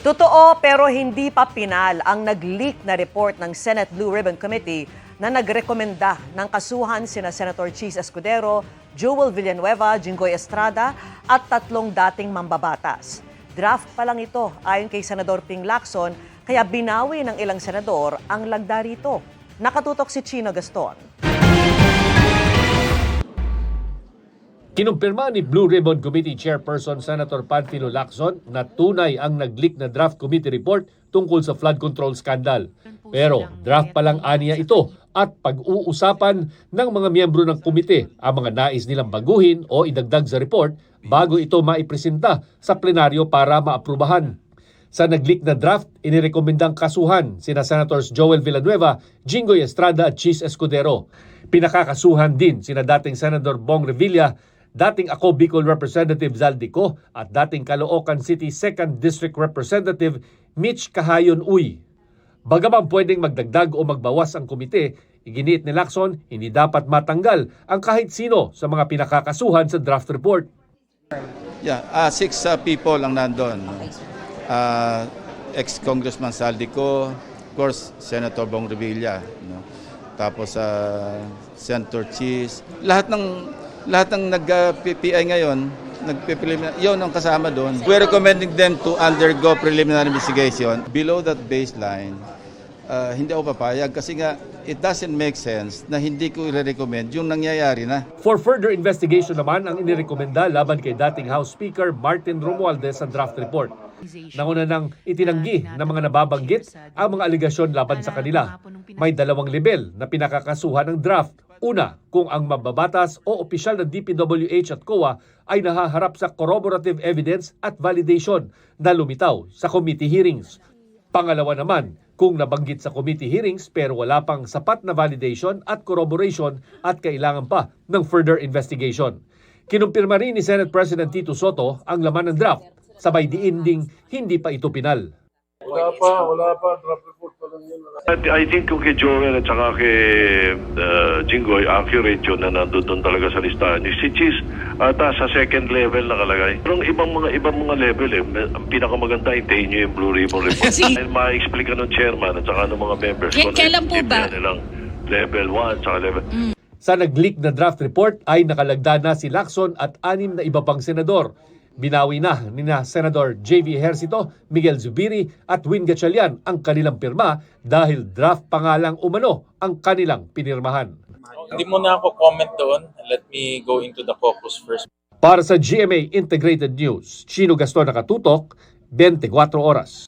Totoo pero hindi pa pinal ang nag-leak na report ng Senate Blue Ribbon Committee na nagrekomenda ng kasuhan sina Senator Chis Escudero, Joel Villanueva, Jinggoy Estrada at 3 dating mambabatas. Draft pa lang ito ayon kay Senador Ping Lacson, kaya binawi ng ilang senador ang lagda rito. Nakatutok si Chino Gaston. Kinumpirma ni Blue Ribbon Committee Chairperson Senator Panfilo Lacson na tunay ang nag-leak na draft committee report tungkol sa flood control scandal. Pero draft pa lang aniya ito at pag-uusapan ng mga miyembro ng komite ang mga nais nilang baguhin o idagdag sa report bago ito maipresenta sa plenaryo para maaprubahan. Sa nag-leak na draft, inirekomendang kasuhan sina Senators Joel Villanueva, Jinggoy Estrada at Chis Escudero. Pinakakasuhan din sina dating Senador Bong Revilla, dating Ako Bicol Representative Zaldico at dating Caloocan City 2nd District Representative Mitch Cahayon Uy. Bagaman pwedeng magdagdag o magbawas ang komite, iginiit ni Lacson hindi dapat matanggal ang kahit sino sa mga pinakakasuhan sa draft report. Yeah, 6 people ang nandun. Ex-Congressman Zaldico, of course, Senator Bong Revilla, tapos Senator Chis, lahat ng nag-PPI ngayon, yun ang kasama doon. We're recommending them to undergo preliminary investigation. Below that baseline, hindi ako papayag kasi nga it doesn't make sense na hindi ko i-recommend yung nangyayari na. For further investigation naman ang inirekomenda laban kay dating House Speaker Martin Romualdez sa draft report. Nanguna nang itinanggi ng mga nababanggit ang mga aligasyon laban sa kanila. May 2 level na pinakakasuhan ng draft. Una, kung ang mambabatas o opisyal ng DPWH at COA ay nahaharap sa corroborative evidence at validation na lumitaw sa committee hearings. Pangalawa naman, kung nabanggit sa committee hearings pero wala pang sapat na validation at corroboration at kailangan pa ng further investigation. Kinumpirma rin ni Senate President Tito Soto ang laman ng draft, sabay diin ding hindi pa ito pinal. Wala pa, draft report pa lang yun. I think kung kay Joel at saka kay Jinggoy, accurate yun na nandun talaga sa listahan. Si Chis, ata sa 2nd level nakalagay. Pero ibang mga level ang pinakamaganda, hintayin nyo yung Blue Ribbon Report. Dahil ma-explica ng chairman at saka ng mga members. Kailan po ba? Level 1 saka level... Sa nag-leak na draft report ay nakalagda na si Lacson at 6 na iba pang senador. Binawi na ni Senador J.V. Ejercito, Miguel Zubiri at Win Gatchalian ang kanilang pirma dahil draft pa nga lang umano ang kanilang pinirmahan. Hindi muna ako comment doon. Let me go into the caucus first. Para sa GMA Integrated News, Chino Gaston, Nakatutok, 24 Oras.